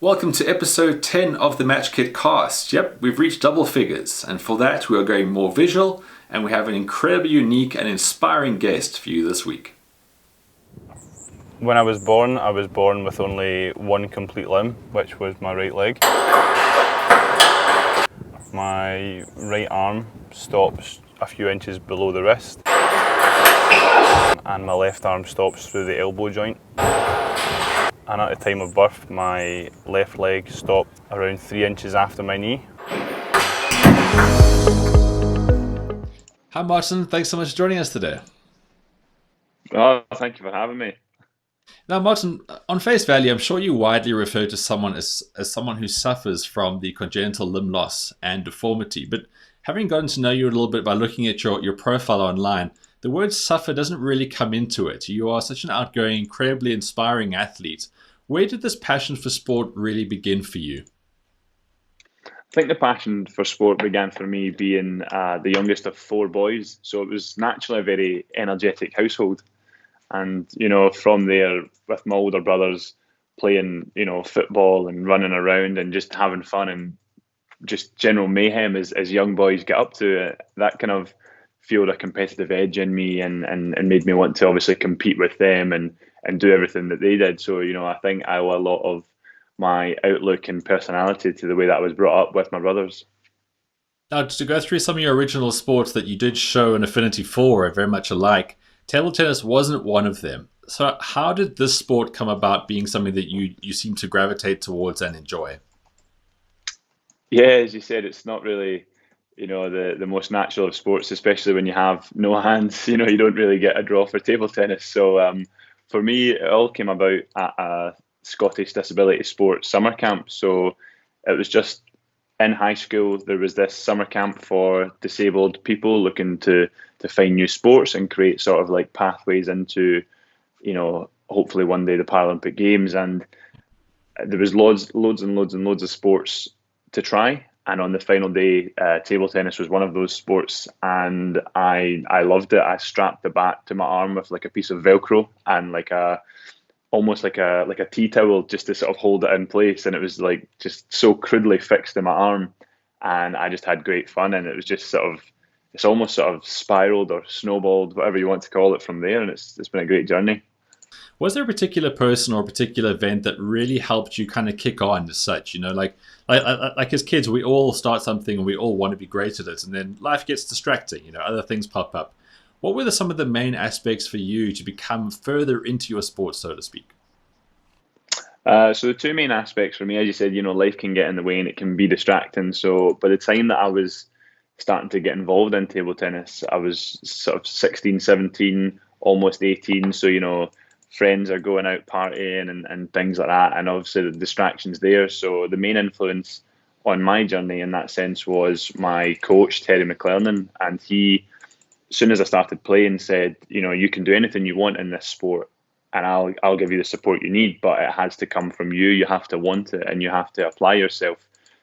Welcome to episode 10 of the MatchKitCast. Yep, we've reached double figures, and for that we are going more visual, and we have an incredibly unique and inspiring guest for you this week. When I was born with only one complete limb, which was my right leg. My right arm stops a few inches below the wrist, and my left arm stops through the elbow joint. And at the time of birth, my left leg stopped around 3 inches after my knee. Hi Martin, thanks so much for joining us today. Oh, thank you for having me. Now Martin, on face value, I'm sure you widely refer to someone as someone who suffers from the congenital limb loss and deformity, but having gotten to know you a little bit by looking at your profile online, the word suffer doesn't really come into it. You are such an outgoing, incredibly inspiring athlete. Where did this passion for sport really begin for you? I think the passion for sport began for me being the youngest of four boys, so it was naturally a very energetic household. And, from there, with my older brothers playing, football and running around and just having fun and just general mayhem as young boys get up to it, that kind of fueled a competitive edge in me and made me want to obviously compete with them and do everything that they did. So, I think I owe a lot of my outlook and personality to the way that I was brought up with my brothers. Now, to go through some of your original sports that you did show an affinity for, are very much alike, table tennis wasn't one of them. So how did this sport come about being something that you seem to gravitate towards and enjoy? Yeah, as you said, it's not really, the most natural of sports, especially when you have no hands. You don't really get a draw for table tennis. So for me, it all came about at a Scottish Disability Sports summer camp. So it was just in high school, there was this summer camp for disabled people looking to find new sports and create sort of like pathways into, hopefully one day the Paralympic Games. And there was loads and loads of sports to try. And on the final day, table tennis was one of those sports, and I loved it. I strapped the bat to my arm with like a piece of Velcro and almost like a tea towel just to sort of hold it in place, and it was like just so crudely fixed in my arm, and I just had great fun, and it was just it's almost sort of spiraled or snowballed, whatever you want to call it, from there, and it's been a great journey. Was there a particular person or a particular event that really helped you kind of kick on as such? Like as kids, we all start something and we all want to be great at it, and then life gets distracting. Other things pop up. What were some of the main aspects for you to become further into your sport, so to speak? So the two main aspects for me, as you said, life can get in the way and it can be distracting. So by the time that I was starting to get involved in table tennis, I was sort of 16, 17, almost 18. So, friends are going out partying and things like that. And obviously the distractions there. So the main influence on my journey in that sense was my coach, Terry McLernan. And he, as soon as I started playing, said, you can do anything you want in this sport, and I'll give you the support you need, but it has to come from you. You have to want it and you have to apply yourself.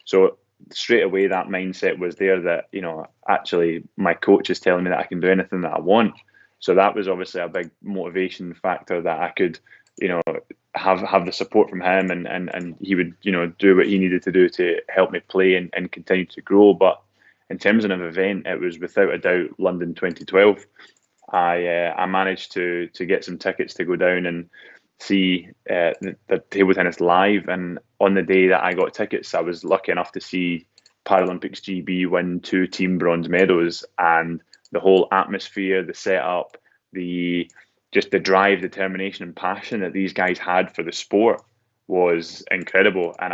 So straight away that mindset was there that, actually my coach is telling me that I can do anything that I want. So that was obviously a big motivation factor, that I could, have the support from him, and he would, do what he needed to do to help me play and continue to grow. But in terms of an event, it was without a doubt London 2012. I managed to get some tickets to go down and see the table tennis live. And on the day that I got tickets, I was lucky enough to see Paralympics GB win 2 team bronze medals. And the whole atmosphere, the setup, the drive, determination, and passion that these guys had for the sport was incredible. And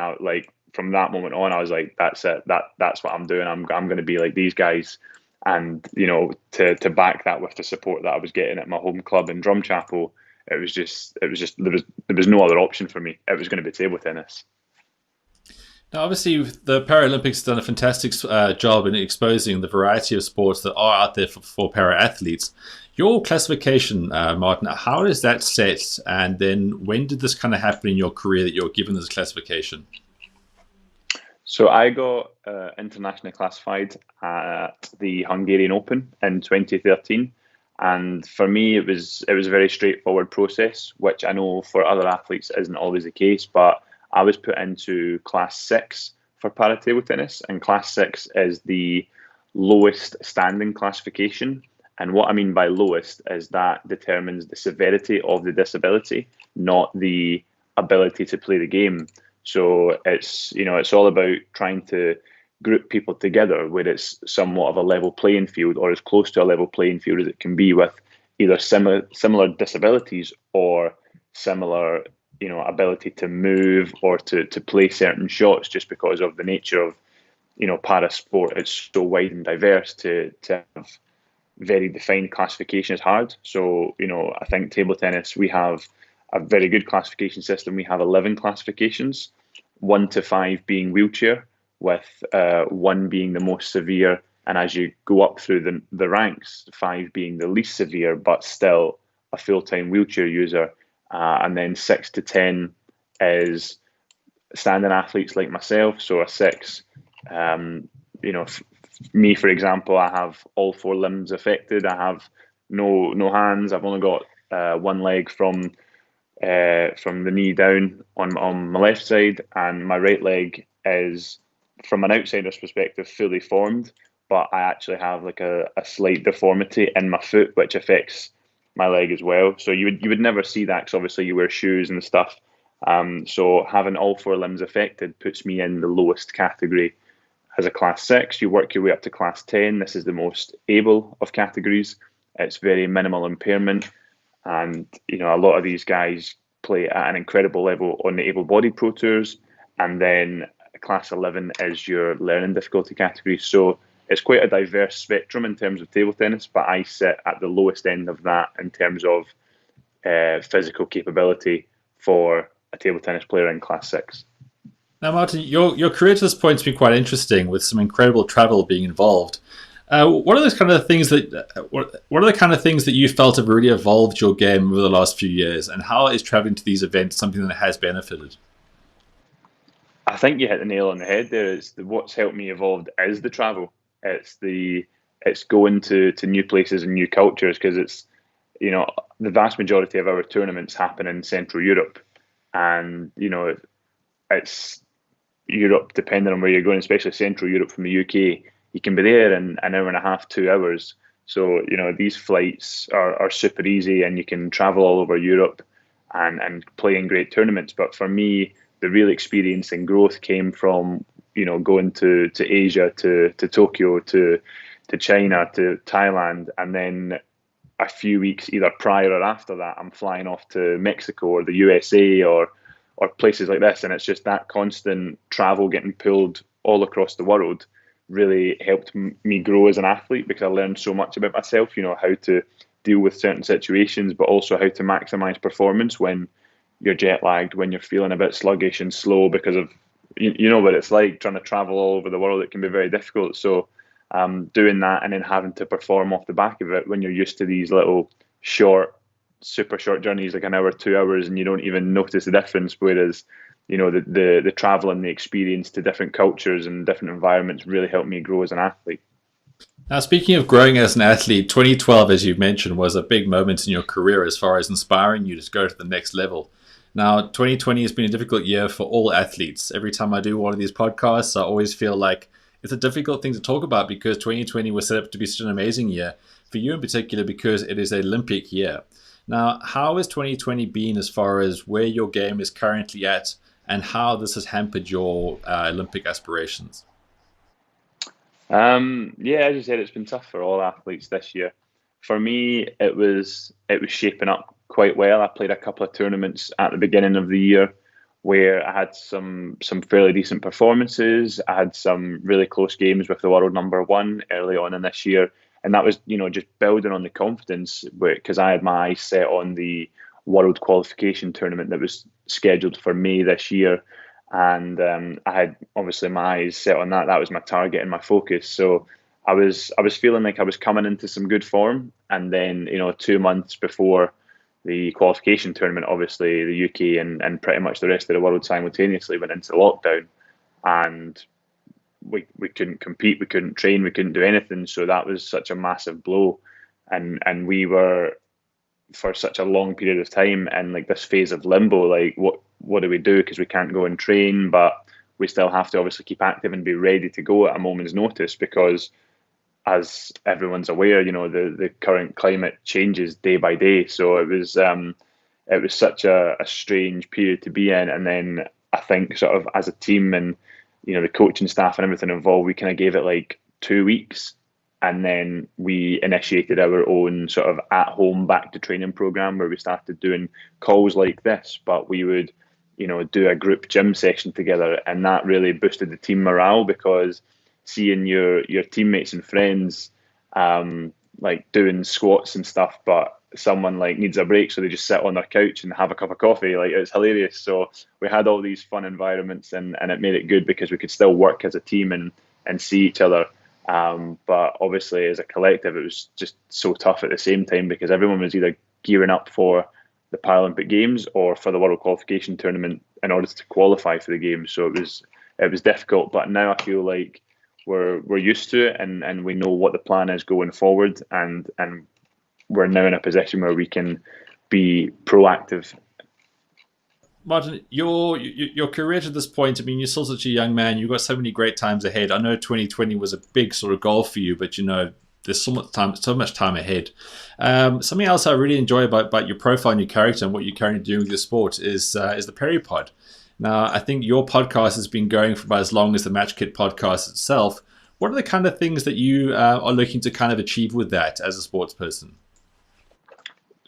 from that moment on, I was like, that's it. That's what I'm doing. I'm going to be like these guys. And to back that with the support that I was getting at my home club in Drumchapel, it was just there was no other option for me. It was going to be table tennis. Now, obviously, the Paralympics has done a fantastic job in exposing the variety of sports that are out there for para-athletes. Your classification, Martin, how is that set? And then when did this kind of happen in your career that you're given this classification? So I got internationally classified at the Hungarian Open in 2013. And for me, it was a very straightforward process, which I know for other athletes isn't always the case. But I was put into class 6 for para table tennis, and class 6 is the lowest standing classification. And what I mean by lowest is that determines the severity of the disability, not the ability to play the game. So it's all about trying to group people together where it's somewhat of a level playing field, or as close to a level playing field as it can be, with either similar disabilities or similar ability to move or to play certain shots, just because of the nature of para sport. It's so wide and diverse. To have very defined classification is hard. So I think table tennis, we have a very good classification system. We have 11 classifications, 1 to 5 being wheelchair, with 1 being the most severe, and as you go up through the ranks, 5 being the least severe but still a full-time wheelchair user, and then 6 to 10 is standing athletes like myself. So a 6, me, for example, I have all 4 limbs affected. I have no hands. I've only got 1 leg from the knee down on my left side, and my right leg is, from an outsider's perspective, fully formed, but I actually have like a slight deformity in my foot, which affects my leg as well. So you would never see that, because obviously you wear shoes and stuff. So having all 4 limbs affected puts me in the lowest category as a class 6. You work your way up to class 10. This is the most able of categories. It's very minimal impairment, and a lot of these guys play at an incredible level on the able-bodied pro tours. And then class 11 is your learning difficulty category. So it's quite a diverse spectrum in terms of table tennis, but I sit at the lowest end of that in terms of physical capability for a table tennis player in class 6. Now, Martin, your career to this point has been quite interesting, with some incredible travel being involved. What are those kind of things what are the kind of things that you felt have really evolved your game over the last few years, and how is traveling to these events something that has benefited? I think you hit the nail on the head there. What's helped me evolve is the travel. It's going to new places and new cultures, because it's the vast majority of our tournaments happen in Central Europe, and it's Europe, depending on where you're going, especially Central Europe from the UK, you can be there in an hour and a half, 2 hours. So these flights are super easy, and you can travel all over Europe and play in great tournaments. But for me, the real experience and growth came from going to Asia, to Tokyo, to China, to Thailand, and then a few weeks either prior or after that, I'm flying off to Mexico or the USA or places like this. And it's just that constant travel, getting pulled all across the world, really helped me grow as an athlete, because I learned so much about myself, how to deal with certain situations, but also how to maximize performance when you're jet lagged, when you're feeling a bit sluggish and slow, because of you know what it's like trying to travel all over the world. It can be very difficult. So doing that and then having to perform off the back of it, when you're used to these little super short journeys, like an hour, 2 hours, and you don't even notice the difference. Whereas the travel and the experience to different cultures and different environments really helped me grow as an athlete. Now, speaking of growing as an athlete, 2012, as you mentioned, was a big moment in your career as far as inspiring you to go to the next level. Now, 2020 has been a difficult year for all athletes. Every time I do one of these podcasts, I always feel like it's a difficult thing to talk about, because 2020 was set up to be such an amazing year for you in particular, because it is an Olympic year. Now, how has 2020 been as far as where your game is currently at, and how this has hampered your Olympic aspirations? Yeah, as you said, it's been tough for all athletes this year. For me, it was shaping up quite well. I played a couple of tournaments at the beginning of the year where I had some fairly decent performances. I had some really close games with the world number 1 early on in this year, and that was just building on the confidence, because I had my eyes set on the world qualification tournament that was scheduled for May this year. And I had obviously my eyes set on that. That was my target and my focus. So I was feeling like I was coming into some good form. And then 2 months before the qualification tournament, obviously the UK and pretty much the rest of the world simultaneously went into lockdown, and we couldn't compete, we couldn't train, we couldn't do anything. So that was such a massive blow, and we were, for such a long period of time, in like this phase of limbo, like what do we do, because we can't go and train, but we still have to obviously keep active and be ready to go at a moment's notice, because as everyone's aware, the current climate changes day by day. So it was such a strange period to be in. And then I think sort of as a team and, the coaching staff and everything involved, we kind of gave it like 2 weeks. And then we initiated our own sort of at home back to training program, where we started doing calls like this, but we would, do a group gym session together. And that really boosted the team morale, because seeing your teammates and friends like doing squats and stuff, but someone like needs a break, so they just sit on their couch and have a cup of coffee, like, it's hilarious. So we had all these fun environments, and it made it good because we could still work as a team and see each other. But obviously as a collective, it was just so tough at the same time, because everyone was either gearing up for the Paralympic Games or for the World Qualification Tournament in order to qualify for the Games. So it was difficult, but now I feel like we're used to it, and we know what the plan is going forward, and we're now in a position where we can be proactive. Martin, your career to this point, I mean, you're still such a young man. You've got so many great times ahead. I know 2020 was a big sort of goal for you, but there's so much time ahead. Something else I really enjoy about your profile and your character and what you're currently doing with your sport is the Peripod. Now, I think your podcast has been going for about as long as the MatchKit podcast itself. What are the kind of things that you are looking to kind of achieve with that as a sports person?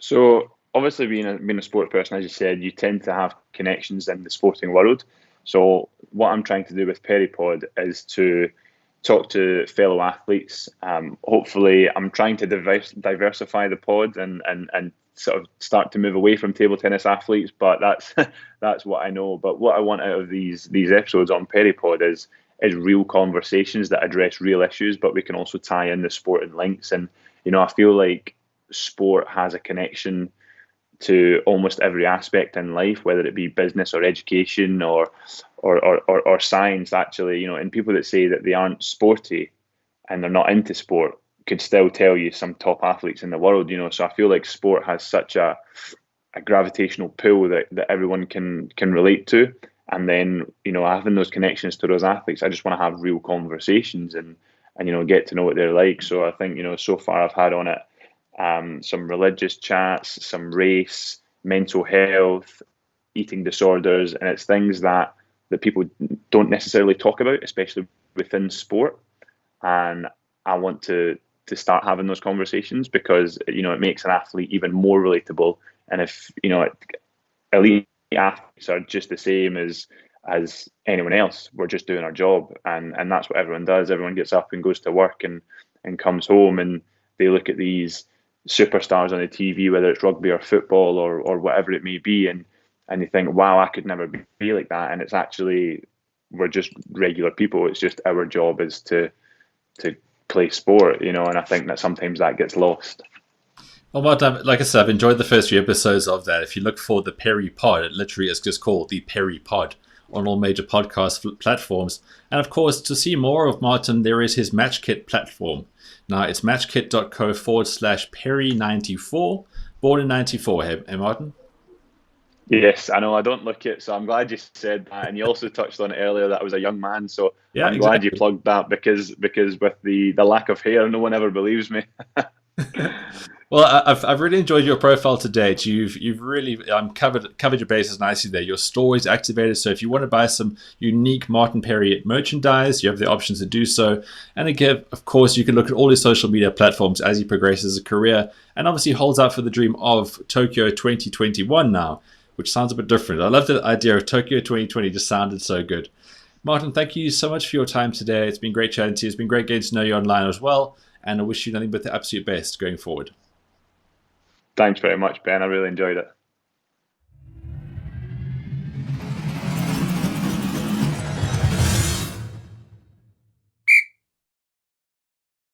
So obviously being a sports person, as you said, you tend to have connections in the sporting world. So what I'm trying to do with Peripod is to talk to fellow athletes. Hopefully I'm trying to diversify the pod and sort of start to move away from table tennis athletes, but that's what I know. But what I want out of these episodes on Peripod is real conversations that address real issues, but we can also tie in the sporting links. And I feel like sport has a connection to almost every aspect in life, whether it be business or education or science, actually. And people that say that they aren't sporty and they're not into sport could still tell you some top athletes in the world. So I feel like sport has such a gravitational pull that everyone can relate to. And then, having those connections to those athletes, I just want to have real conversations and get to know what they're like. So I think, so far I've had on it some religious chats, some race, mental health, eating disorders, and it's things that people don't necessarily talk about, especially within sport. And I want to start having those conversations, because it makes an athlete even more relatable. And if elite athletes are just the same as anyone else, we're just doing our job, and that's what everyone does. Everyone gets up and goes to work and comes home, and they look at these superstars on the TV, whether it's rugby or football or whatever it may be, and they think, wow, I could never be like that. And it's actually, we're just regular people. It's just our job is to play sport, and I think that sometimes that gets lost. Well, like I said, I've enjoyed the first few episodes of that. If you look for the Peripod, it literally is just called the Peripod on all major podcast platforms. And of course, to see more of Martin, there is his MatchKit platform. Now, it's matchkit.co/Perry94, born in 94, hey Martin? Yes, I know. I don't look it, so I'm glad you said that. And you also touched on it earlier that I was a young man, so yeah, I'm glad you plugged that, because with the lack of hair, no one ever believes me. Well, I've really enjoyed your profile to date. You've really covered your bases nicely there. Your store is activated, so if you want to buy some unique Martin Perry merchandise, you have the options to do so. And again, of course, you can look at all his social media platforms as he progresses his career, and obviously holds out for the dream of Tokyo 2021 now, which sounds a bit different. I love the idea of Tokyo 2020; just sounded so good. Martin, thank you so much for your time today. It's been great chatting to you. It's been great getting to know you online as well, and I wish you nothing but the absolute best going forward. Thanks very much, Ben. I really enjoyed it.